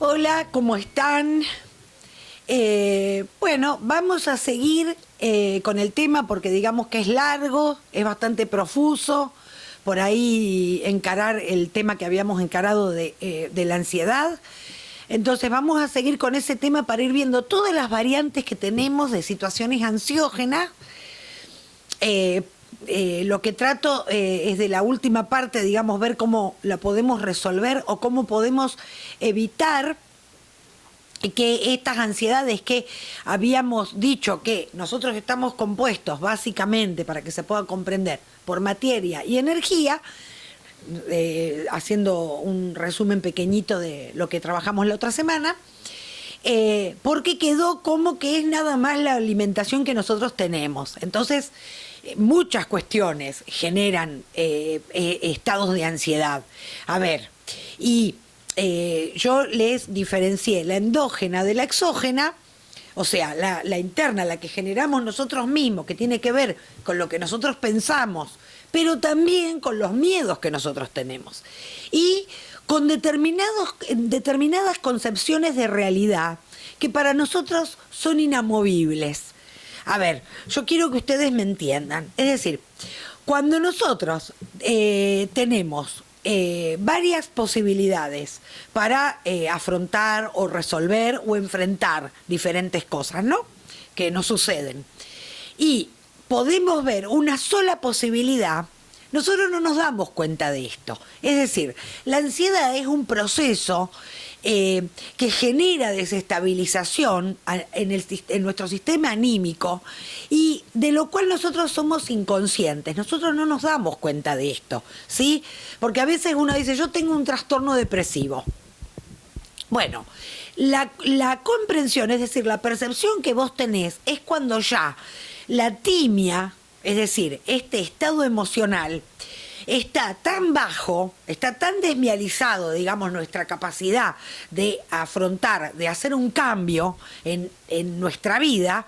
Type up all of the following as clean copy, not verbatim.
Hola, ¿cómo están? Bueno, vamos a seguir con el tema porque digamos que es largo, es bastante profuso, por ahí encarar el tema que habíamos encarado de la ansiedad. Entonces vamos a seguir con ese tema para ir viendo todas las variantes que tenemos de situaciones ansiógenas. Lo que trato es de la última parte, digamos, ver cómo la podemos resolver o cómo podemos evitar que estas ansiedades que habíamos dicho que nosotros estamos compuestos básicamente, para que se pueda comprender, por materia y energía, haciendo un resumen pequeñito de lo que trabajamos la otra semana, porque quedó como que es nada más la alimentación que nosotros tenemos. Entonces, muchas cuestiones generan estados de ansiedad. A ver, y yo les diferencié la endógena de la exógena, o sea, la interna, la que generamos nosotros mismos, que tiene que ver con lo que nosotros pensamos, pero también con los miedos que nosotros tenemos. Y con determinadas concepciones de realidad que para nosotros son inamovibles. A ver, yo quiero que ustedes me entiendan. Es decir, cuando nosotros tenemos varias posibilidades para afrontar o resolver o enfrentar diferentes cosas, ¿no?, que nos suceden, y podemos ver una sola posibilidad, nosotros no nos damos cuenta de esto. Es decir, la ansiedad es un proceso que genera desestabilización en nuestro sistema anímico y de lo cual nosotros somos inconscientes. Nosotros no nos damos cuenta de esto, ¿sí? Porque a veces uno dice, yo tengo un trastorno depresivo. Bueno, la comprensión, es decir, la percepción que vos tenés es cuando ya la timia, es decir, este estado emocional, está tan bajo, está tan desmializado, digamos, nuestra capacidad de afrontar, de hacer un cambio en nuestra vida,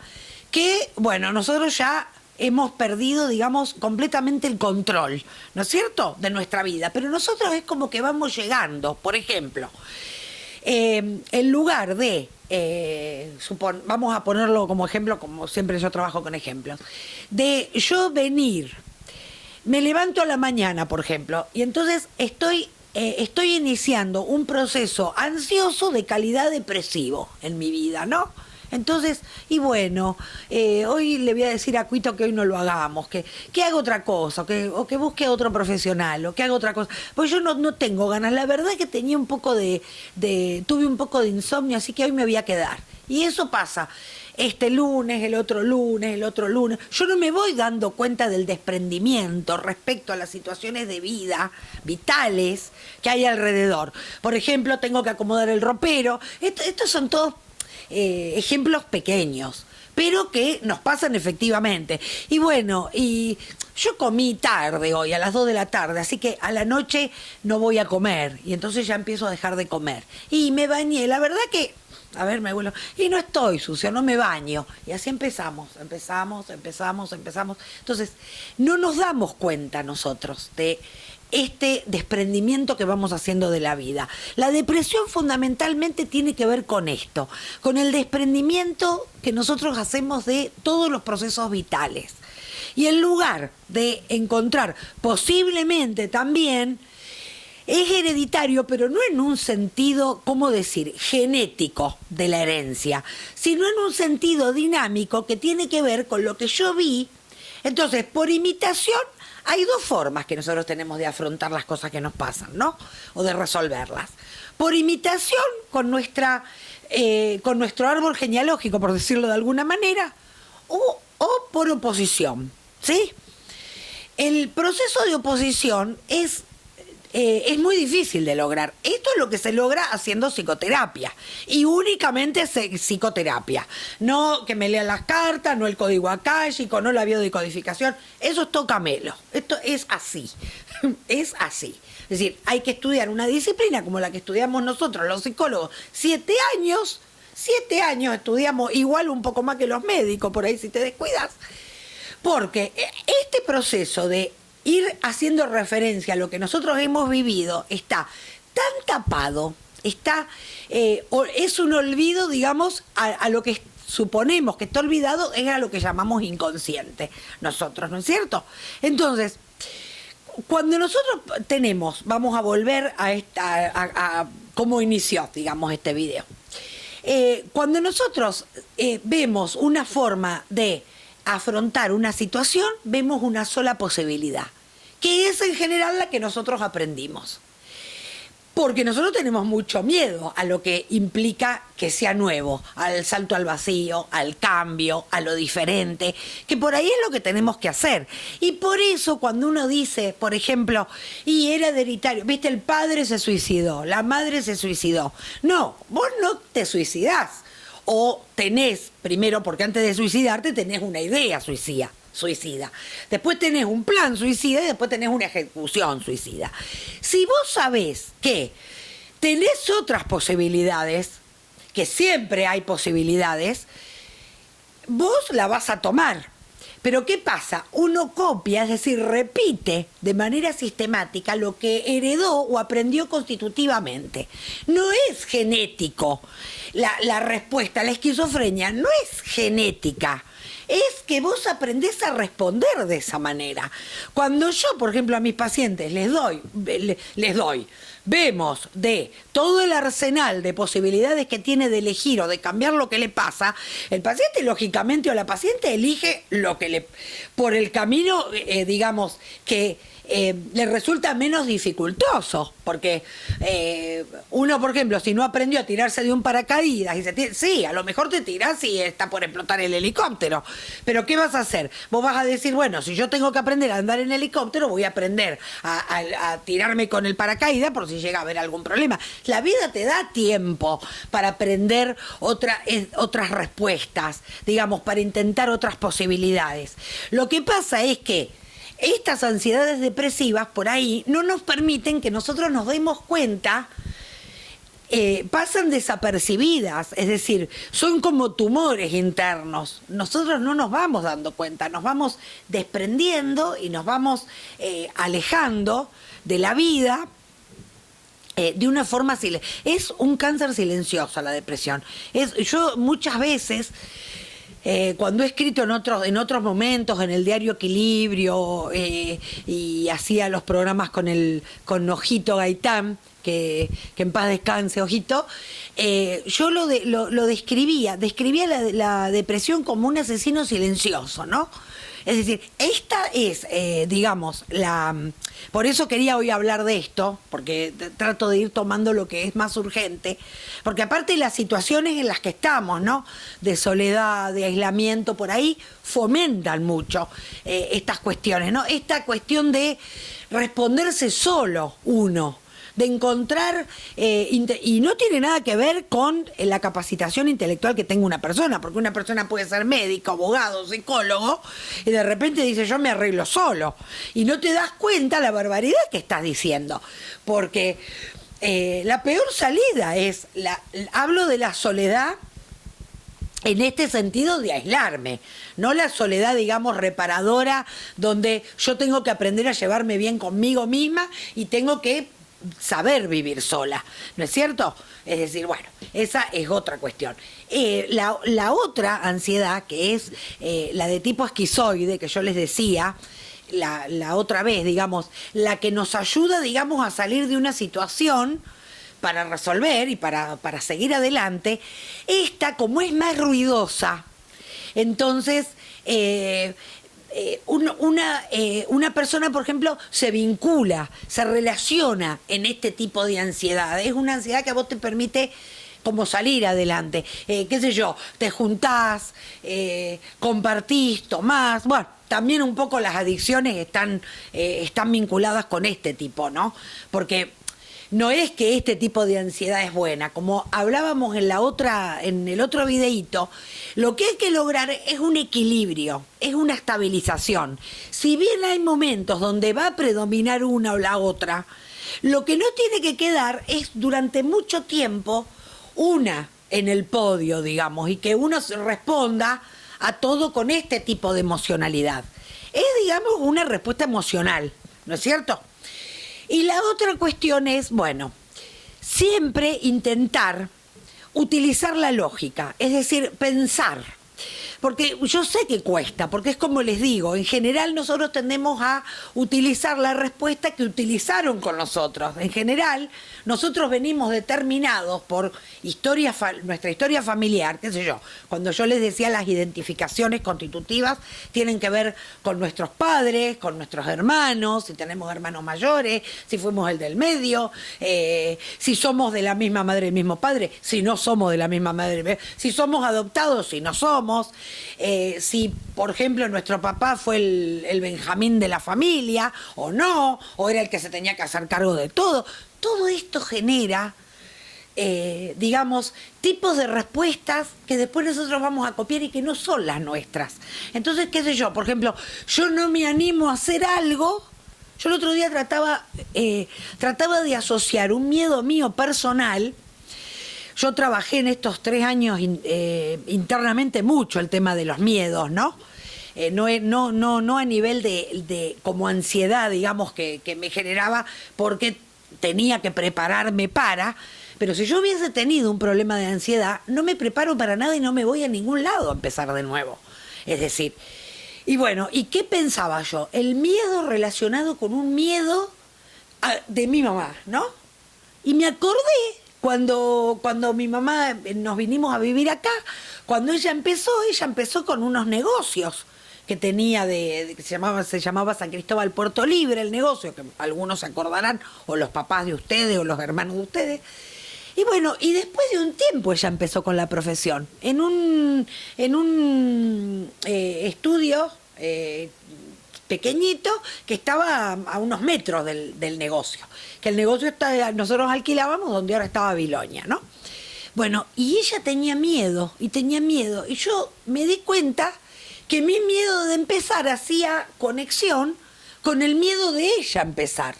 que, bueno, nosotros ya hemos perdido, digamos, completamente el control, ¿no es cierto?, de nuestra vida. Pero nosotros es como que vamos llegando. Por ejemplo, en lugar de, vamos a ponerlo como ejemplo, como siempre yo trabajo con ejemplos, de yo venir, me levanto a la mañana, por ejemplo, y entonces estoy iniciando un proceso ansioso de calidad depresivo en mi vida, ¿no? Entonces, y bueno, hoy le voy a decir a Cuito que hoy no lo hagamos, que haga otra cosa, o que busque a otro profesional, o que haga otra cosa. Pues yo no tengo ganas. La verdad es que tenía un poco tuve un poco de insomnio, así que hoy me voy a quedar. Y eso pasa este lunes, el otro lunes, el otro lunes. Yo no me voy dando cuenta del desprendimiento respecto a las situaciones de vida vitales que hay alrededor. Por ejemplo, tengo que acomodar el ropero. Estos son todos ejemplos pequeños, pero que nos pasan efectivamente. Y bueno, y yo comí tarde hoy, a las 2 de la tarde, así que a la noche no voy a comer, y entonces ya empiezo a dejar de comer. Y me bañé, la verdad que, a ver, me vuelvo, y no estoy sucio, no me baño. Y así empezamos. Entonces, no nos damos cuenta nosotros de este desprendimiento que vamos haciendo de la vida. La depresión fundamentalmente tiene que ver con esto, con el desprendimiento que nosotros hacemos de todos los procesos vitales. Y en lugar de encontrar posiblemente también, es hereditario, pero no en un sentido, ¿cómo decir?, genético de la herencia, sino en un sentido dinámico que tiene que ver con lo que yo vi. Entonces, por imitación, hay dos formas que nosotros tenemos de afrontar las cosas que nos pasan, ¿no?, o de resolverlas. Por imitación con nuestro árbol genealógico, por decirlo de alguna manera, o por oposición, ¿sí? El proceso de oposición es muy difícil de lograr. Esto es lo que se logra haciendo psicoterapia, y únicamente psicoterapia. No que me lean las cartas, no el código akáshico, no la biodecodificación. Eso es tócamelo. Esto es así. Es así. Es decir, hay que estudiar una disciplina como la que estudiamos nosotros, los psicólogos, 7 años. 7 años estudiamos, igual un poco más que los médicos, por ahí si te descuidas. Porque este proceso de ir haciendo referencia a lo que nosotros hemos vivido está tan tapado, es un olvido, digamos, a lo que suponemos que está olvidado, es a lo que llamamos inconsciente nosotros, ¿no es cierto? Entonces, cuando nosotros vamos a volver a cómo inició, digamos, este video. Cuando nosotros vemos una forma de afrontar una situación, vemos una sola posibilidad, que es en general la que nosotros aprendimos. Porque nosotros tenemos mucho miedo a lo que implica que sea nuevo, al salto al vacío, al cambio, a lo diferente, que por ahí es lo que tenemos que hacer. Y por eso cuando uno dice, por ejemplo, y era hereditario, viste, el padre se suicidó, la madre se suicidó. No, vos no te suicidás. O tenés, primero, porque antes de suicidarte tenés una idea suicida. Después tenés un plan suicida y después tenés una ejecución suicida. Si vos sabés que tenés otras posibilidades, que siempre hay posibilidades, vos la vas a tomar. Pero ¿qué pasa? Uno copia, es decir, repite de manera sistemática lo que heredó o aprendió constitutivamente. No es genético la respuesta. La esquizofrenia no es genética. Es que vos aprendés a responder de esa manera. Cuando yo, por ejemplo, a mis pacientes les doy, vemos de todo el arsenal de posibilidades que tiene de elegir o de cambiar lo que le pasa, el paciente, lógicamente, o la paciente elige lo que por el camino, digamos, que le resulta menos dificultoso, porque uno, por ejemplo, si no aprendió a tirarse de un paracaídas, sí, a lo mejor te tirás y está por explotar el helicóptero, pero ¿qué vas a hacer? Vos vas a decir, bueno, si yo tengo que aprender a andar en helicóptero, voy a aprender a tirarme con el paracaídas por si llega a haber algún problema. La vida te da tiempo para aprender otras respuestas, digamos, para intentar otras posibilidades. Lo que pasa es que estas ansiedades depresivas por ahí no nos permiten que nosotros nos demos cuenta, pasan desapercibidas, es decir, son como tumores internos. Nosotros no nos vamos dando cuenta, nos vamos desprendiendo y nos vamos alejando de la vida de una forma es un cáncer silencioso la depresión. Yo muchas veces cuando he escrito en otros momentos, en el diario Equilibrio, y hacía los programas con Ojito Gaitán, que en paz descanse Ojito, yo lo describía la depresión como un asesino silencioso, ¿no? Es decir, esta es, digamos, por eso quería hoy hablar de esto, porque trato de ir tomando lo que es más urgente, porque aparte de las situaciones en las que estamos, ¿no? De soledad, de aislamiento, por ahí fomentan mucho estas cuestiones, ¿no? Esta cuestión de responderse solo uno, de encontrar, y no tiene nada que ver con la capacitación intelectual que tenga una persona, porque una persona puede ser médico, abogado, psicólogo, y de repente dice, yo me arreglo solo, y no te das cuenta la barbaridad que estás diciendo, porque la peor salida es, hablo de la soledad en este sentido de aislarme, no la soledad, digamos, reparadora, donde yo tengo que aprender a llevarme bien conmigo misma y tengo que saber vivir sola, ¿no es cierto? Es decir, bueno, esa es otra cuestión. La otra ansiedad, que es la de tipo esquizoide, que yo les decía, la otra vez, digamos, la que nos ayuda, digamos, a salir de una situación para resolver y para seguir adelante, esta, como es más ruidosa, entonces una persona, por ejemplo, se vincula, se relaciona en este tipo de ansiedad. Es una ansiedad que a vos te permite como salir adelante. Qué sé yo, te juntás, compartís, tomás. Bueno, también un poco las adicciones están vinculadas con este tipo, ¿no? Porque no es que este tipo de ansiedad es buena. Como hablábamos en el otro videíto, lo que hay que lograr es un equilibrio, es una estabilización. Si bien hay momentos donde va a predominar una o la otra, lo que no tiene que quedar es durante mucho tiempo una en el podio, digamos, y que uno responda a todo con este tipo de emocionalidad. Es, digamos, una respuesta emocional, ¿no es cierto? Y la otra cuestión es, bueno, siempre intentar utilizar la lógica, es decir, pensar. Porque yo sé que cuesta, porque es como les digo, en general nosotros tendemos a utilizar la respuesta que utilizaron con nosotros. En general, nosotros venimos determinados por nuestra historia familiar, qué sé yo. Cuando yo les decía las identificaciones constitutivas, tienen que ver con nuestros padres, con nuestros hermanos, si tenemos hermanos mayores, si fuimos el del medio, si somos de la misma madre y el mismo padre, si no somos de la misma madre, si somos adoptados, si no somos. Si, por ejemplo, nuestro papá fue el Benjamín de la familia, o no, o era el que se tenía que hacer cargo de todo. Todo esto genera, digamos, tipos de respuestas que después nosotros vamos a copiar y que no son las nuestras. Entonces, qué sé yo, por ejemplo, yo no me animo a hacer algo. Yo el otro día trataba de asociar un miedo mío personal. Yo trabajé en estos 3 años internamente mucho el tema de los miedos, ¿no? No a nivel de como ansiedad, digamos, que me generaba porque tenía que prepararme para, pero si yo hubiese tenido un problema de ansiedad, no me preparo para nada y no me voy a ningún lado a empezar de nuevo. Es decir, y bueno, ¿y qué pensaba yo? El miedo relacionado con un miedo de mi mamá, ¿no? Y me acordé cuando mi mamá nos vinimos a vivir acá, cuando ella empezó con unos negocios que tenía que se llamaba San Cristóbal Puerto Libre, el negocio, que algunos se acordarán, o los papás de ustedes, o los hermanos de ustedes. Y bueno, y después de un tiempo ella empezó con la profesión, en un estudio pequeñito que estaba a unos metros del negocio, que el negocio nosotros alquilábamos donde ahora está Babilonia, ¿no? Bueno, y ella tenía miedo, y yo me di cuenta que mi miedo de empezar hacía conexión con el miedo de ella empezar.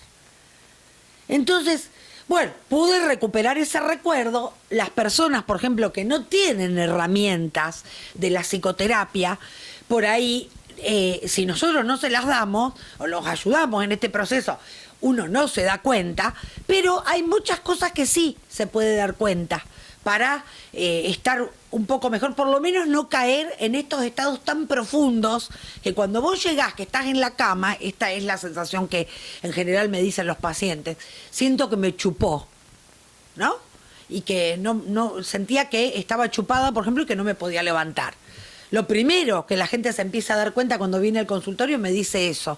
Entonces, bueno, pude recuperar ese recuerdo. Las personas, por ejemplo, que no tienen herramientas de la psicoterapia, por ahí, si nosotros no se las damos o los ayudamos en este proceso, uno no se da cuenta, pero hay muchas cosas que sí se puede dar cuenta para estar un poco mejor, por lo menos no caer en estos estados tan profundos que cuando vos llegás, que estás en la cama, esta es la sensación que en general me dicen los pacientes, siento que me chupó, ¿no? Y que no sentía que estaba chupada, por ejemplo, y que no me podía levantar. Lo primero que la gente se empieza a dar cuenta cuando viene al consultorio me dice eso.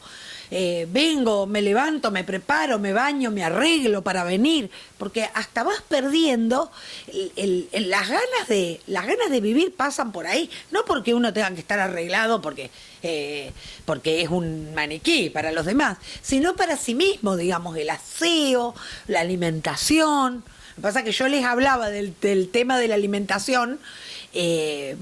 Vengo, me levanto, me preparo, me baño, me arreglo para venir, porque hasta vas perdiendo las ganas de vivir pasan por ahí, no porque uno tenga que estar arreglado porque es un maniquí para los demás, sino para sí mismo, digamos, el aseo, la alimentación. Lo que pasa es que yo les hablaba del tema de la alimentación y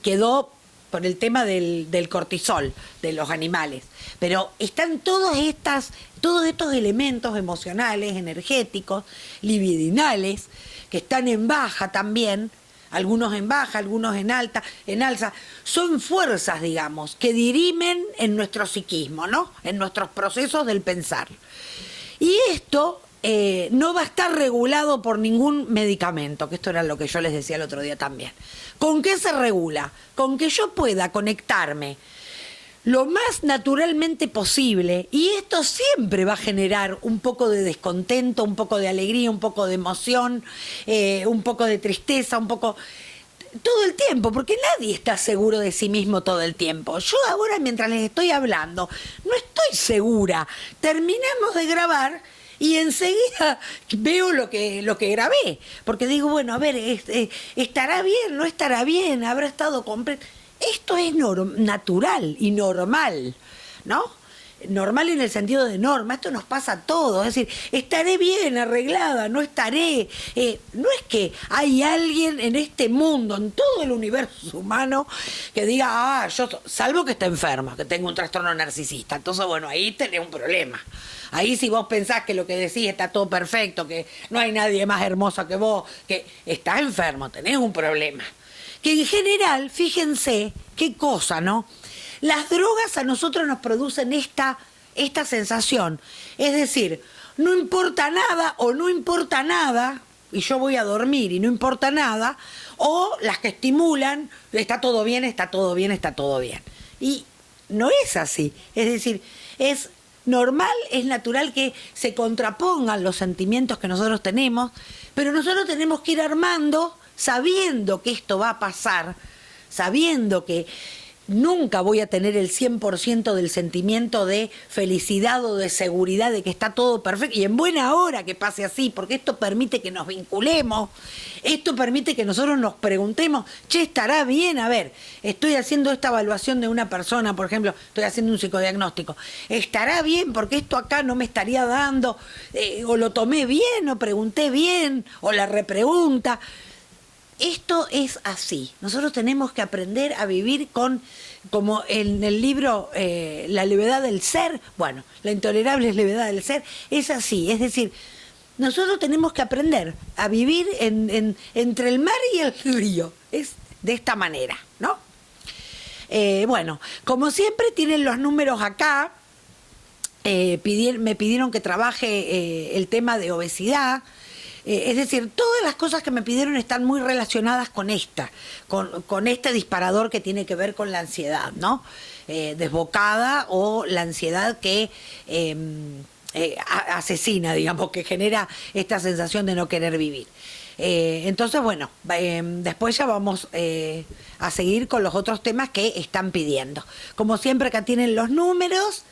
quedó por el tema del cortisol de los animales. Pero están todos estos elementos emocionales, energéticos, libidinales, que están en baja también, algunos en baja, algunos en alza. Son fuerzas, digamos, que dirimen en nuestro psiquismo, ¿no? En nuestros procesos del pensar. Y esto no va a estar regulado por ningún medicamento, que esto era lo que yo les decía el otro día también. ¿Con qué se regula? Con que yo pueda conectarme lo más naturalmente posible, y esto siempre va a generar un poco de descontento, un poco de alegría, un poco de emoción, un poco de tristeza, todo el tiempo, porque nadie está seguro de sí mismo todo el tiempo. Yo ahora, mientras les estoy hablando, no estoy segura. Terminamos de grabar y enseguida veo lo que grabé, porque digo, bueno, a ver, ¿estará bien? ¿No estará bien? ¿Habrá estado completo? Esto es natural y normal, ¿no? Normal en el sentido de norma, esto nos pasa a todos, es decir, estaré bien arreglada, no estaré, no es que hay alguien en este mundo, en todo el universo humano, que diga, yo, salvo que esté enferma, que tenga un trastorno narcisista, entonces bueno, ahí tenés un problema. Ahí si vos pensás que lo que decís está todo perfecto, que no hay nadie más hermoso que vos, que estás enfermo, tenés un problema. Que en general, fíjense qué cosa, ¿no? Las drogas a nosotros nos producen esta sensación. Es decir, no importa nada o no importa nada, y yo voy a dormir y no importa nada, o las que estimulan, está todo bien, está todo bien, está todo bien. Y no es así. Es decir, es normal, es natural que se contrapongan los sentimientos que nosotros tenemos, pero nosotros tenemos que ir armando sabiendo que esto va a pasar, sabiendo que nunca voy a tener el 100% del sentimiento de felicidad o de seguridad de que está todo perfecto, y en buena hora que pase así, porque esto permite que nos vinculemos, esto permite que nosotros nos preguntemos, che, ¿estará bien? A ver, estoy haciendo esta evaluación de una persona, por ejemplo, estoy haciendo un psicodiagnóstico, ¿estará bien? Porque esto acá no me estaría dando, o lo tomé bien, o pregunté bien, o la repregunta. Esto es así. Nosotros tenemos que aprender a vivir con, como en el libro La levedad del ser, bueno, la intolerable levedad del ser, es así. Es decir, nosotros tenemos que aprender a vivir entre el mar y el río. Es de esta manera, ¿no? Bueno, como siempre tienen los números acá. Me pidieron que trabaje el tema de obesidad. Es decir, todas las cosas que me pidieron están muy relacionadas con con este disparador que tiene que ver con la ansiedad, ¿no? Desbocada, o la ansiedad que asesina, digamos, que genera esta sensación de no querer vivir. Entonces, bueno, después ya vamos a seguir con los otros temas que están pidiendo. Como siempre, acá tienen los números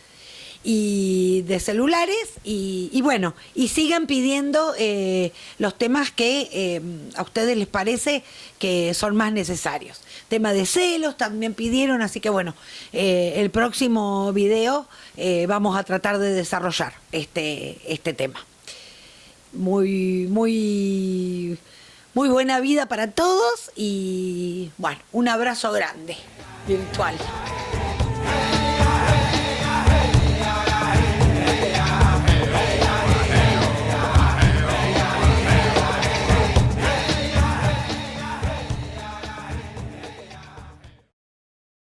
y de celulares, y bueno, y sigan pidiendo los temas que a ustedes les parece que son más necesarios. Tema de celos también pidieron, así que bueno, el próximo video vamos a tratar de desarrollar este tema. Muy buena vida para todos, y bueno, un abrazo grande virtual.